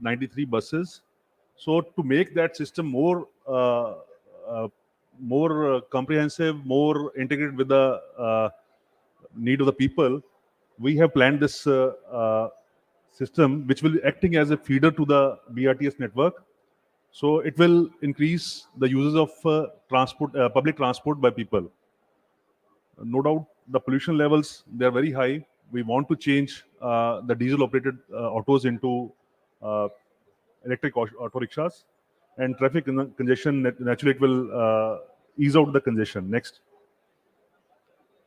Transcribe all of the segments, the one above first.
93 buses. So to make that system more comprehensive, more integrated with the need of the people, we have planned this system which will be acting as a feeder to the BRTS network. So it will increase the uses of public transport by people. No doubt, the pollution levels, they are very high. We want to change the diesel-operated autos into electric auto rickshaws, and traffic congestion, naturally, it will ease out the congestion. Next.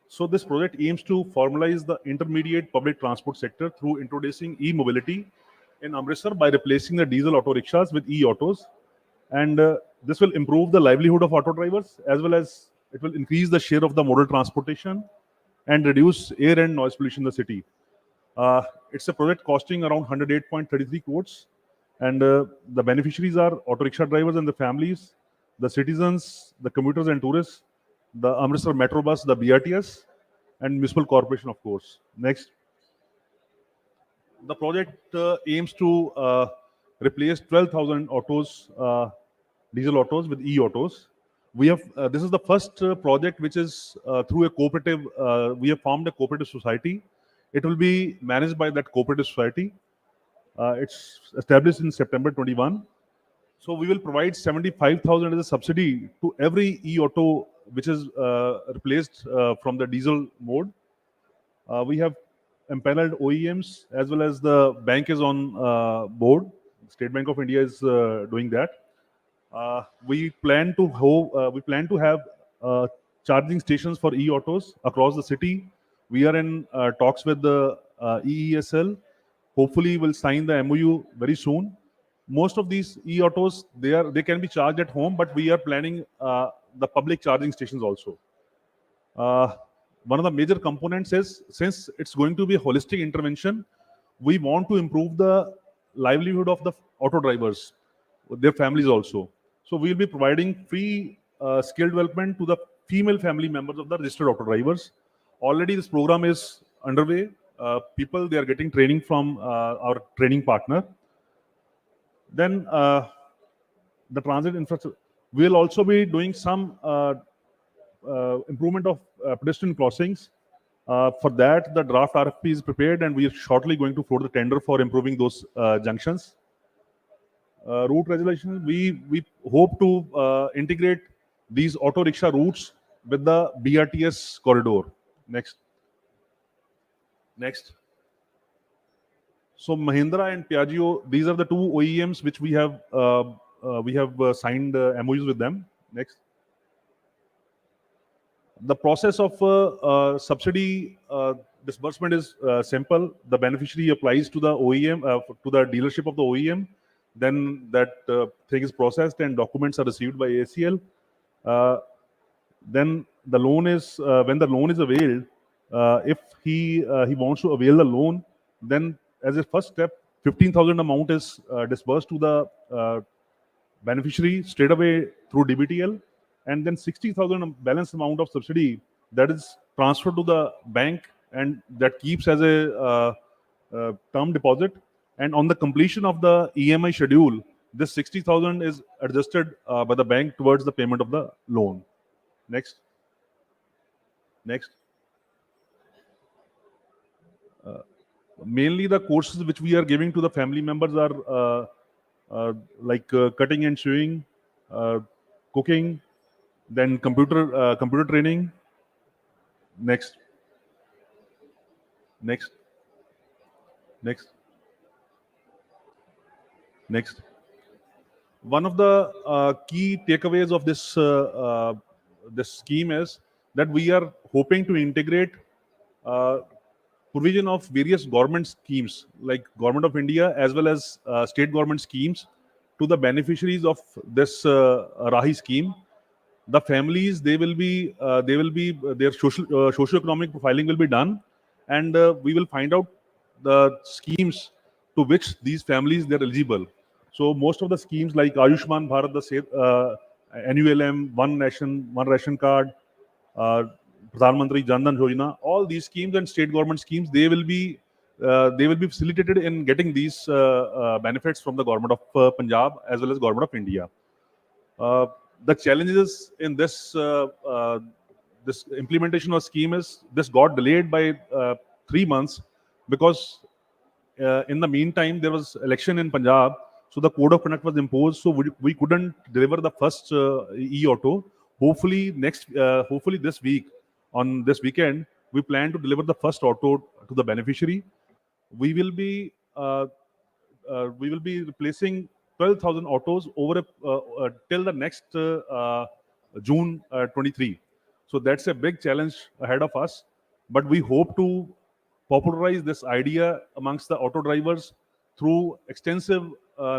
So this project aims to formalize the intermediate public transport sector through introducing e-mobility in Amritsar by replacing the diesel auto rickshaws with e-autos. And this will improve the livelihood of auto drivers, as well as it will increase the share of the modal transportation and reduce air and noise pollution in the city. It's a project costing around 108.33 crores. And the beneficiaries are auto rickshaw drivers and the families, the citizens, the commuters and tourists, the Amritsar Metro Bus, the BRTS, and municipal corporation, of course. Next. The project aims to replace 12,000 autos, diesel autos, with e-autos. We have this is the first project which is through a cooperative. We have formed a cooperative society. It will be managed by that cooperative society. It's established in September 21. So we will provide 75,000 as a subsidy to every e-auto which is replaced from the diesel mode. We have empaneled OEMs, as well as the bank is on board. State Bank of India is doing that. We plan to have charging stations for e-autos across the city. We are in talks with the EESL. Hopefully, we'll sign the MOU very soon. Most of these e-autos, they can be charged at home, but we are planning the public charging stations also. One of the major components is, since it's going to be a holistic intervention, we want to improve the livelihood of the auto drivers, their families also. So we'll be providing free skill development to the female family members of the registered auto drivers. Already this program is underway. People, they are getting training from our training partner. Then the transit infrastructure. We'll also be doing some improvement of pedestrian crossings. For that, the draft RFP is prepared, and we are shortly going to float the tender for improving those junctions. Route resolution, we hope to integrate these auto rickshaw routes with the BRTS corridor. Next. So Mahindra and Piaggio, these are the two OEMs which we have signed MOUs with them. Next. The process of subsidy disbursement is simple. The beneficiary applies to the OEM, to the dealership of the OEM. Then that thing is processed and documents are received by ACL. Then the loan is, when the loan is availed, if he wants to avail the loan, then as a first step, 15,000 amount is disbursed to the beneficiary straight away through DBTL, and then 60,000 balance amount of subsidy that is transferred to the bank, and that keeps as a term deposit. And on the completion of the EMI schedule, this 60,000 is adjusted by the bank towards the payment of the loan. Next. Mainly the courses which we are giving to the family members are like cutting and sewing, cooking, then computer training. Next. One of the key takeaways of this scheme is that we are hoping to integrate provision of various government schemes, like Government of India as well as state government schemes, to the beneficiaries of this Rahi scheme. The families, their socio-economic profiling will be done, and we will find out the schemes to which these families they're eligible. So most of the schemes like Ayushman Bharat, the NULM, One Nation, One Ration Card, Pradhan Mantri Jan Dhan Yojana, all these schemes and state government schemes, they will be they will be facilitated in getting these benefits from the government of Punjab as well as government of India. Uh, the challenges in this implementation of scheme is this got delayed by 3 months because in the meantime there was election in Punjab, so the code of conduct was imposed, so we couldn't deliver the first e-auto. Hopefully this week, on this weekend, we plan to deliver the first auto to the beneficiary. We will be replacing 12,000 autos till the next June 23. So that's a big challenge ahead of us. But we hope to popularize this idea amongst the auto drivers through extensive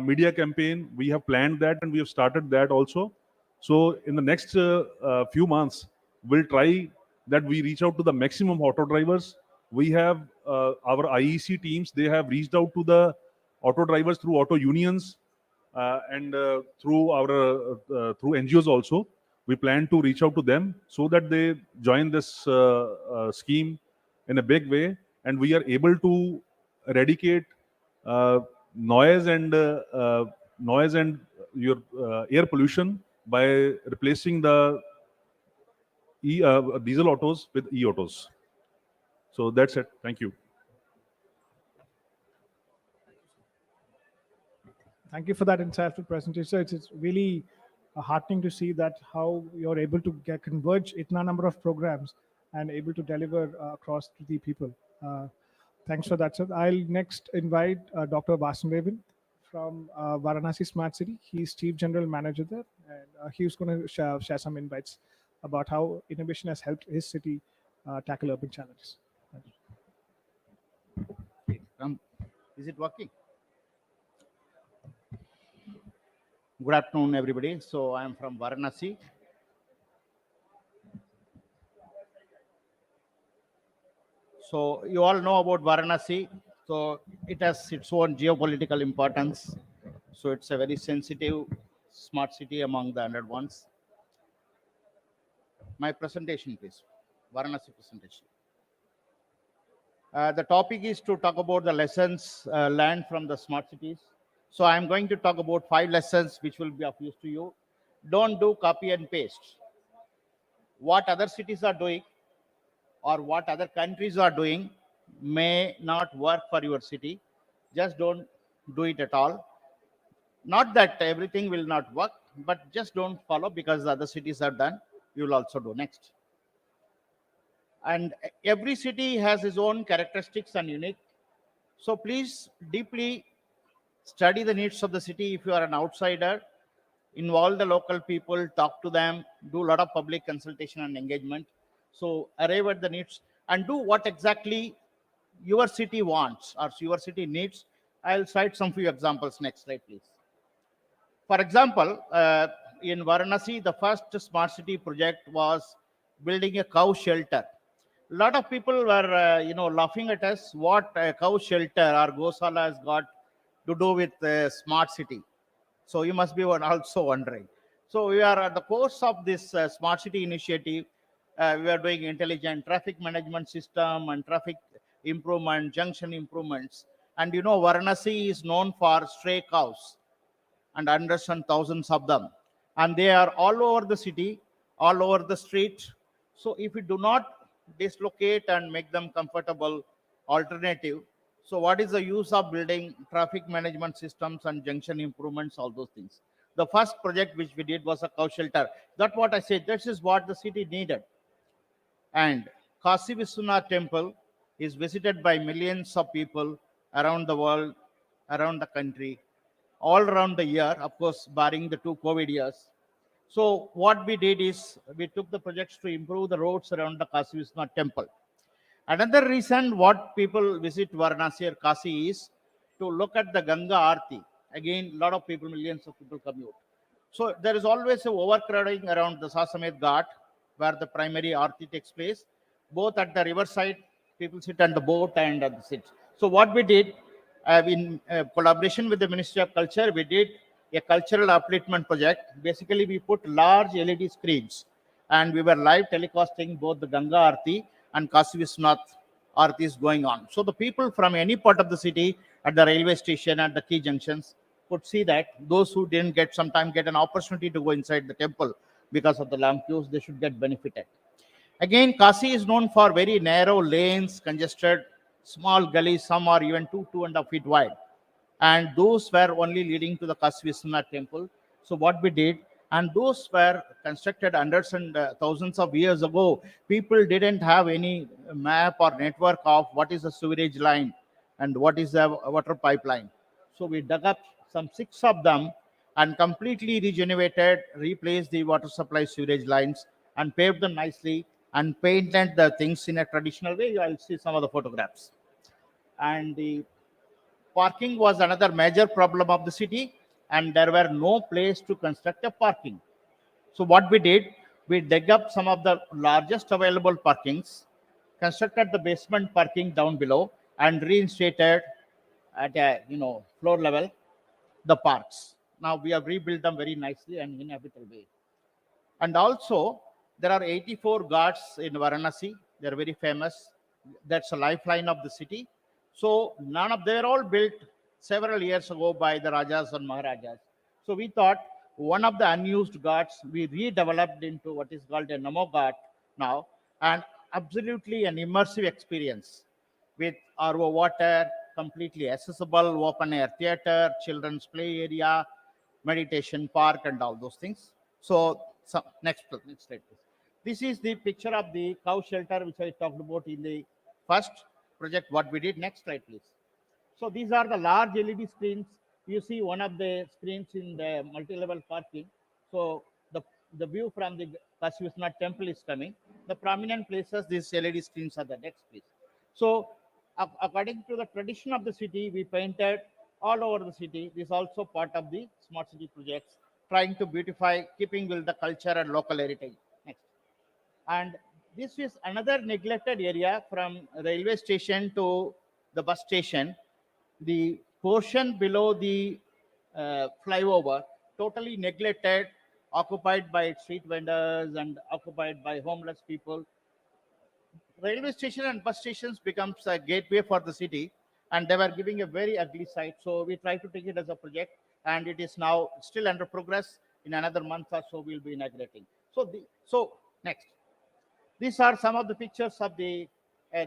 media campaign. We have planned that and we have started that also. So in the next few months, we'll try that we reach out to the maximum auto drivers. We have our IEC teams. They have reached out to the auto drivers through auto unions and through NGOs also. We plan to reach out to them so that they join this scheme in a big way, and we are able to eradicate uh, noise and your air pollution by replacing the diesel autos with e-autos. So that's it. Thank you. Thank you for that insightful presentation. So it's really heartening to see that how you're able to converge itna number of programs and able to deliver across to the people. Thanks for that, sir. I'll next invite Dr. Vasudevan from Varanasi Smart City. He's Chief General Manager there, and he's going to share some insights about how innovation has helped his city tackle urban challenges. Is it working? Good afternoon, everybody. So I am from Varanasi. So you all know about Varanasi. So it has its own geopolitical importance. So it's a very sensitive smart city among the 100 ones. My presentation, please. Varanasi presentation. The topic is to talk about the lessons learned from the smart cities. So I'm going to talk about 5 lessons which will be of use to you. Don't do copy and paste. What other cities are doing or what other countries are doing may not work for your city. Just don't do it at all. Not that everything will not work, but just don't follow because the other cities are done. You will also do next. And every city has its own characteristics and unique. So please deeply study the needs of the city. If you are an outsider, involve the local people, talk to them, do a lot of public consultation and engagement. So arrive at the needs and do what exactly your city wants or your city needs. I'll cite some few examples. Next slide, please. For example, in Varanasi, the first smart city project was building a cow shelter. A lot of people were, laughing at us. What a cow shelter or Gosala has got to do with smart city. So you must be also wondering. So we are at the course of this smart city initiative. We are doing intelligent traffic management system and traffic improvement, junction improvements. And Varanasi is known for stray cows and hundreds and thousands of them. And they are all over the city, all over the street. So if we do not dislocate and make them comfortable alternative, so what is the use of building traffic management systems and junction improvements, all those things? The first project which we did was a cow shelter. That's what I said. This is what the city needed. And Kashi Vishwanath temple is visited by millions of people around the world, around the country, all around the year, of course, barring the 2 COVID years. So what we did is we took the projects to improve the roads around the Kashi Vishwanath temple. Another reason what people visit Varanasi or Kashi is to look at the Ganga Aarti. Again, a lot of people, millions of people commute. So there is always a overcrowding around the Sasamed Ghat, where the primary Aarti takes place. Both at the riverside, people sit on the boat and at the sit. So what we did, in collaboration with the Ministry of Culture, we did a cultural upliftment project. Basically, we put large LED screens and we were live telecasting both the Ganga Aarti and Kashi Vishwanath Aarti is going on. So the people from any part of the city at the railway station, at the key junctions, could see that. Those who didn't get sometime get an opportunity to go inside the temple because of the long queues, they should get benefited. Again, Kasi is known for very narrow lanes, congested, small gullies, some are even 2.5 feet wide. And those were only leading to the Kasi Vishwanath temple. So what we did, and those were constructed hundreds and thousands of years ago. People didn't have any map or network of what is a sewerage line and what is a water pipeline. So we dug up some 6 of them and completely regenerated, replaced the water supply sewerage lines and paved them nicely and painted the things in a traditional way. I'll see some of the photographs. And the parking was another major problem of the city, and there were no place to construct a parking. So what we did, we dug up some of the largest available parkings, constructed the basement parking down below, and reinstated at a floor level the parks. Now we have rebuilt them very nicely and in a habitable way. And also, there are 84 ghats in Varanasi. They are very famous. That's a lifeline of the city. So none of they are all built several years ago by the Rajas and Maharajas. So we thought one of the unused ghats we redeveloped into what is called a Namo Ghat now, and absolutely an immersive experience with RO water, completely accessible, open air theater, children's play area, meditation park, and all those things. So next slide, please. This is the picture of the cow shelter, which I talked about in the first project. What we did. Next slide, please. So these are the large LED screens. You see one of the screens in the multi-level parking. So the view from the Kashi Vishwanath temple is coming. The prominent places, these LED screens are the next, please. So according to the tradition of the city, we painted all over the city. This is also part of the smart city projects, trying to beautify, keeping with the culture and local heritage. Next. And this is another neglected area from railway station to the bus station. The portion below the flyover, totally neglected, occupied by street vendors and occupied by homeless people. Railway station and bus stations becomes a gateway for the city, and they were giving a very ugly sight. So we try to take it as a project, and it is now still under progress. In another month or so, we'll be inaugurating. So next, these are some of the pictures of the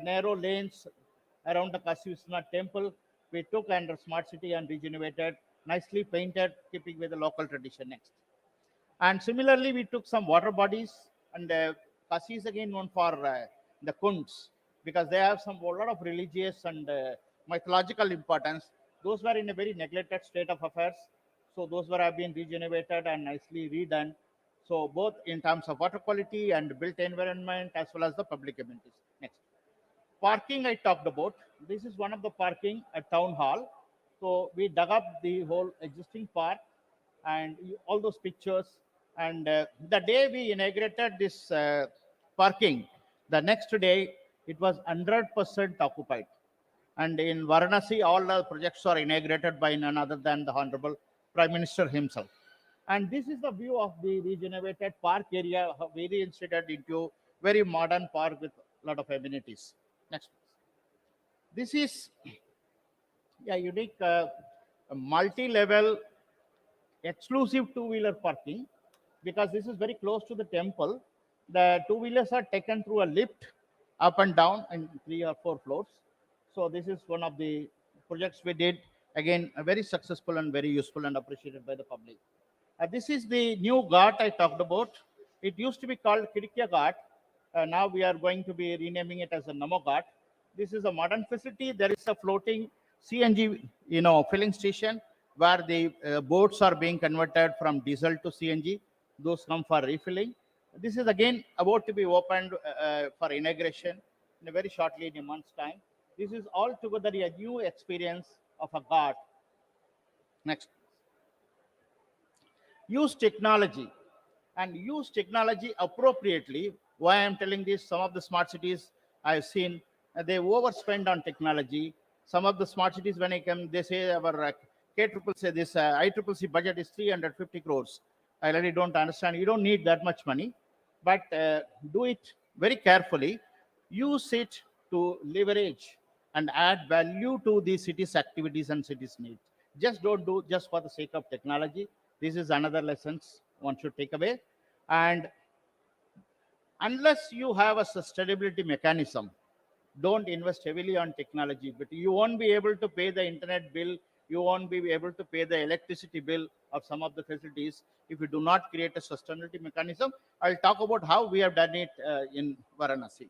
narrow lanes around the Kashi Vishwanath temple. We took under smart city and regenerated, nicely painted, keeping with the local tradition. Next. And similarly, we took some water bodies, and Kashi is again known for the kunds, because they have a lot of religious and mythological importance. Those were in a very neglected state of affairs. So those were have been regenerated and nicely redone. So both in terms of water quality and built environment as well as the public amenities. Next. Parking I talked about. This is one of the parking at town hall. So we dug up the whole existing park and all those pictures. And the day we inaugurated this parking, the next day it was 100% occupied. And in Varanasi, all the projects are inaugurated by none other than the Honorable Prime Minister himself. And this is the view of the regenerated park area, very reinstated into very modern park with a lot of amenities. Next. This is a unique multi-level exclusive two-wheeler parking, because this is very close to the temple. The two-wheelers are taken through a lift up and down in 3 or 4 floors. So this is one of the projects we did. Again, very successful and very useful and appreciated by the public. This is the new ghat I talked about. It used to be called Kidikya Ghat. Now we are going to be renaming it as a Namo Ghat. This is a modern facility. There is a floating CNG, filling station where the boats are being converted from diesel to CNG. Those come for refilling. This is again about to be opened for inauguration in a very shortly, in a month's time. This is altogether a new experience of a ghat. Next. Use technology appropriately. Why I'm telling this, some of the smart cities I've seen, they overspend on technology. Some of the smart cities, when I come, they say our KCCC, this ICCC budget is 350 crores. I really don't understand. You don't need that much money, but do it very carefully. Use it to leverage and add value to the city's activities and city's needs. Just don't do just for the sake of technology. This is another lessons one should take away. And unless you have a sustainability mechanism, don't invest heavily on technology, but you won't be able to pay the internet bill, you won't be able to pay the electricity bill of some of the facilities if you do not create a sustainability mechanism. I'll talk about how we have done it in Varanasi.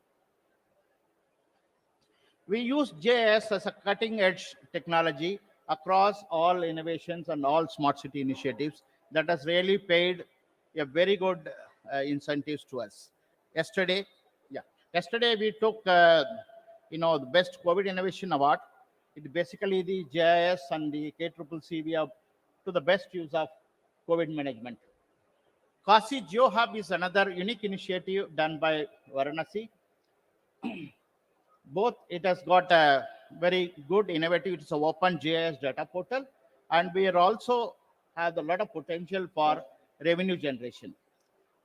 We use JS as a cutting edge technology across all innovations and all smart city initiatives that has really paid a very good incentives to us. Yesterday, yeah, yesterday we took, the best COVID innovation award. It basically the JIS and the KCCC we have to the best use of COVID management. Kasi Geo Hub is another unique initiative done by Varanasi. Both it has got a very good innovative, it's an open GIS data portal, and we are also have a lot of potential for revenue generation.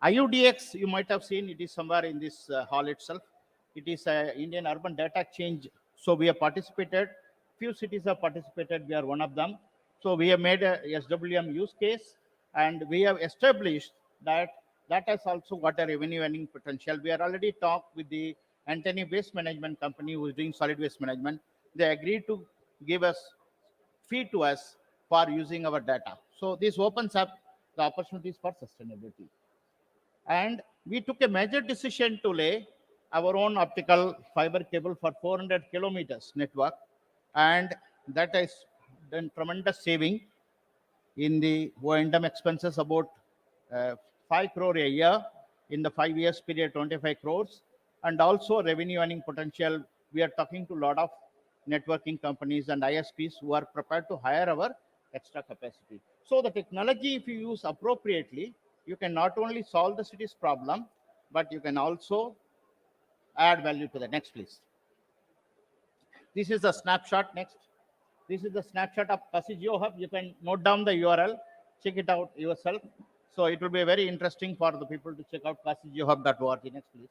IUDX, you might have seen, it is somewhere in this hall itself. It is a Indian Urban Data Exchange. So we have participated. Few cities have participated. We are one of them. So we have made a SWM use case, and we have established that that has also got a revenue earning potential. We are already talked with the Antony Waste Management Company who is doing solid waste management. They agreed to give us fee to us for using our data. So this opens up the opportunities for sustainability. And we took a major decision to lay our own optical fiber cable for 400 kilometers network, and that has done tremendous saving in the O&M expenses, about 5 crore a year in the 5 years period, 25 crores, and also revenue earning potential. We are talking to a lot of networking companies and ISPs who are prepared to hire our extra capacity. So the technology, if you use appropriately, you can not only solve the city's problem, but you can also add value to the next, please. This is a snapshot. Next. This is the snapshot of Kasi Geo Hub. You can note down the URL, check it out yourself. So it will be very interesting for the people to check out kasigeohub.org. Next, please.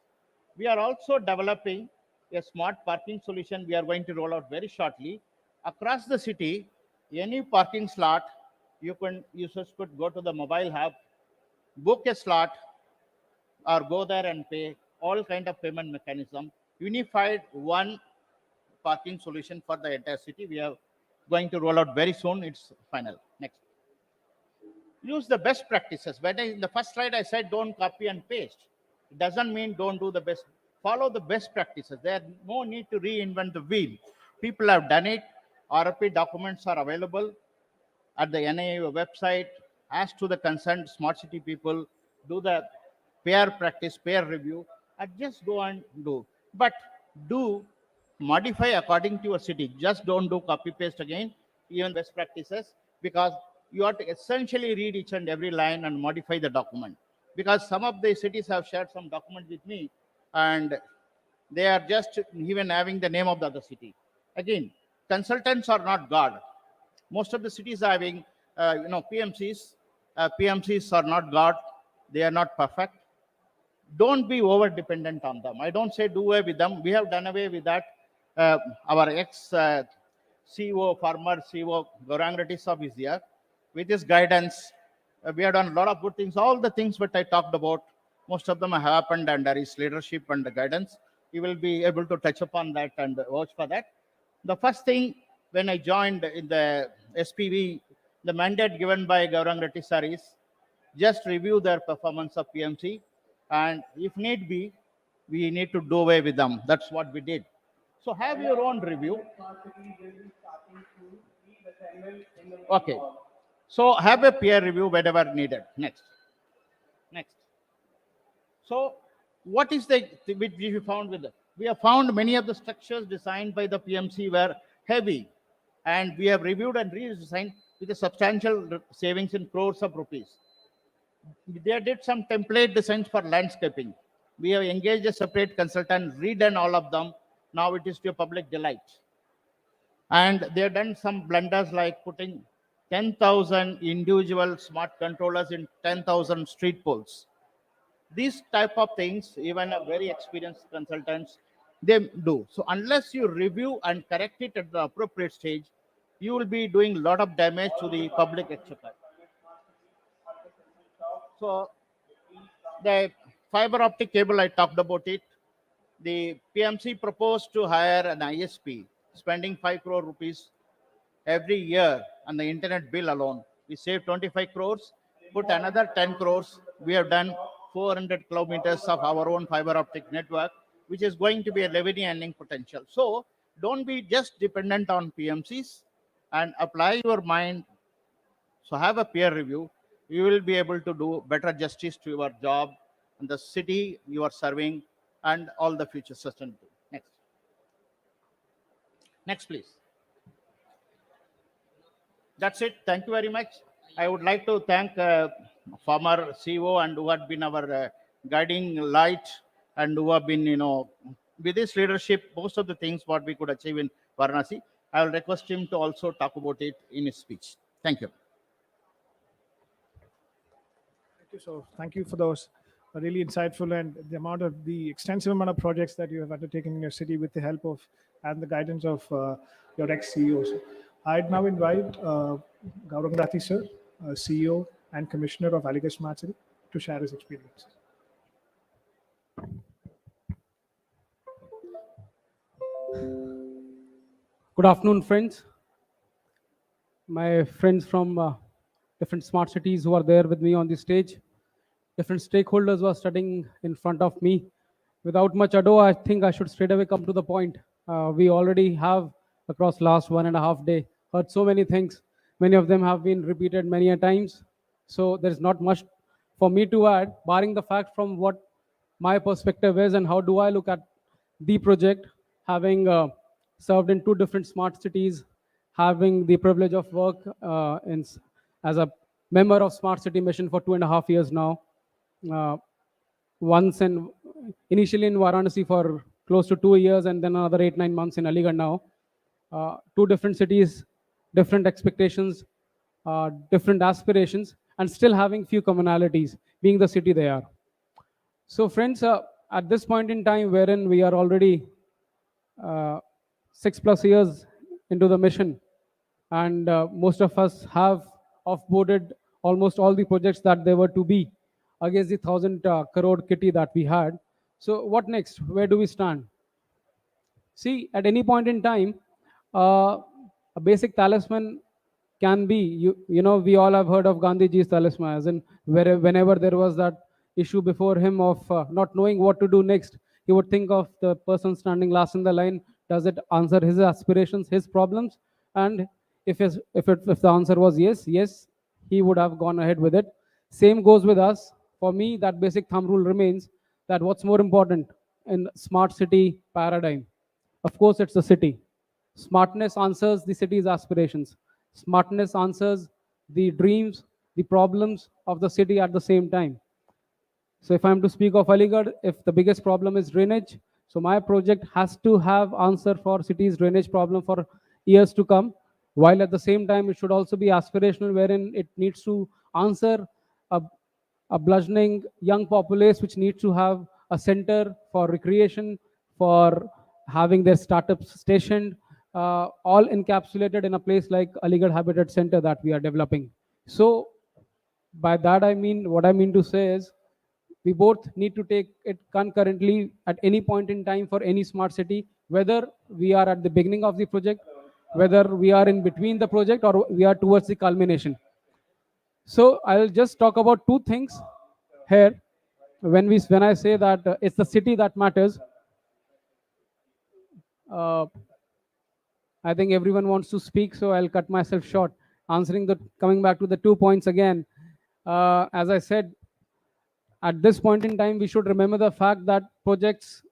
We are also developing a smart parking solution we are going to roll out very shortly. Across the city, any parking slot, users could go to the mobile hub, book a slot, or go there and pay. All kind of payment mechanism, unified one parking solution for the entire city. We are going to roll out very soon. It's final. Next. Use the best practices. When in the first slide I said don't copy and paste. It doesn't mean don't do the best. Follow the best practices. There no need to reinvent the wheel. People have done it. RFP documents are available at the NIA website. Ask to the concerned smart city people, do the peer practice, peer review, and just go and do. But do modify according to your city. Just don't do copy paste again, even best practices, because you have to essentially read each and every line and modify the document. Because some of the cities have shared some document with me, and they are just even having the name of the other city. Again, consultants are not God. Most of the cities are having, PMCs. PMCs are not God. They are not perfect. Don't be over dependent on them. I don't say do away with them. We have done away with that. Our ex CEO, former CEO, Gaurang Reddy Saab is here. With his guidance, we have done a lot of good things. All the things that I talked about, most of them have happened under his leadership and the guidance. He will be able to touch upon that and watch for that. The first thing when I joined in the SPV, the mandate given by Gaurang Reddy Sir is just review their performance of PMC, and if need be, we need to do away with them. That's what we did. So have your own review. Okay. So have a peer review whenever needed. Next. So what is the which we found with it? We have found many of the structures designed by the PMC were heavy, and we have reviewed and redesigned with a substantial savings in crores of rupees. They did some template designs for landscaping. We have engaged a separate consultant, redone all of them. Now it is to a public delight. And they have done some blunders like putting 10,000 individual smart controllers in 10,000 street poles. These type of things, even a very experienced consultants they do. So unless you review and correct it at the appropriate stage, you will be doing a lot of damage to the public exchequer. So the fiber optic cable, I talked about it. The PMC proposed to hire an ISP, spending 5 crore rupees every year on the internet bill alone. We saved 25 crores, put another 10 crores. We have done 400 kilometers of our own fiber optic network, which is going to be a revenue earning potential. So don't be just dependent on PMCs and apply your mind. So have a peer review. You will be able to do better justice to your job and the city you are serving and all the future sustainability. Next. Next, please. That's it. Thank you very much. I would like to thank former CEO and who had been our guiding light and who have been, with his leadership, most of the things what we could achieve in Varanasi. I will request him to also talk about it in his speech. Thank you. Thank you. So thank you for those really insightful and the extensive amount of projects that you have undertaken in your city with the help of and the guidance of your ex-CEOs. I'd now invite Gaurang Rathi sir, CEO and Commissioner of Aligarh Smart City, to share his experience. Good afternoon, friends. My friends from different smart cities who are there with me on the stage, different stakeholders who are studying in front of me. Without much ado, I think I should straight away come to the point. We already have, across last 1.5 days, heard so many things. Many of them have been repeated many a times. So there's not much for me to add, barring the fact from what my perspective is and how do I look at the project, having served in 2 different smart cities, having the privilege of work as a member of Smart City Mission for 2.5 years now. Once initially in Varanasi for close to 2 years, and then another 8-9 months in Aligarh now. 2 different cities, different expectations, different aspirations, and still having few commonalities, being the city they are. So friends, at this point in time wherein we are already 6+ years into the mission, and most of us have offboarded almost all the projects that they were to be against the 1,000 crore kitty that we had. So what next? Where do we stand? See, at any point in time, a basic talisman can be, we all have heard of Gandhiji's talisman, as in whenever there was that issue before him of not knowing what to do next, he would think of the person standing last in the line. Does it answer his aspirations, his problems? And if the answer was yes, he would have gone ahead with it. Same goes with us. For me, that basic thumb rule remains that what's more important in smart city paradigm? Of course, it's the city. Smartness answers the city's aspirations. Smartness answers the dreams, the problems of the city at the same time. So if I'm to speak of Aligarh, if the biggest problem is drainage, so my project has to have answer for city's drainage problem for years to come, while at the same time it should also be aspirational, wherein it needs to answer a bludgeoning young populace which needs to have a center for recreation, for having their startups stationed, all encapsulated in a place like Aligarh Habitat Center that we are developing. So by that I mean, what I mean to say is, we both need to take it concurrently at any point in time for any smart city, whether we are at the beginning of the project, whether we are in between the project, or we are towards the culmination. So I'll just talk about 2 things here. When I say that it's the city that matters, I think everyone wants to speak, so I'll cut myself short. Coming back to the 2 points again, as I said, at this point in time, we should remember the fact that projects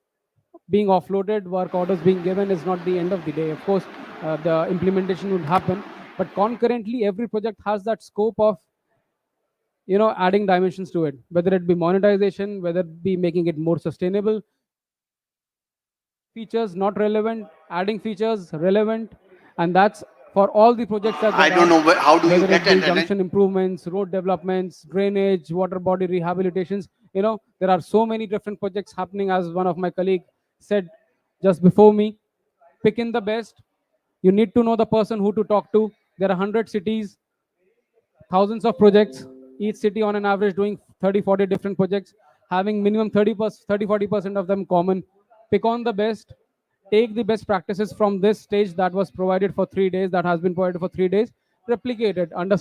being offloaded, work orders being given is not the end of the day. Of course, the implementation would happen, but concurrently, every project has that scope of, adding dimensions to it, whether it be monetization, whether it be making it more sustainable. Features not relevant, adding features relevant, and that's for all the projects that I don't know how do you whether get it be it. junction improvements, road developments, drainage, water body rehabilitations. There are so many different projects happening, as one of my colleagues said, just before me. Pick in the best. You need to know the person who to talk to. There are 100 cities, thousands of projects, each city on an average doing 30-40 different projects, having minimum 30-40% of them common. Pick on the best. Take the best practices from this stage that was provided for 3 days, that has been provided for 3 days, replicate it, understand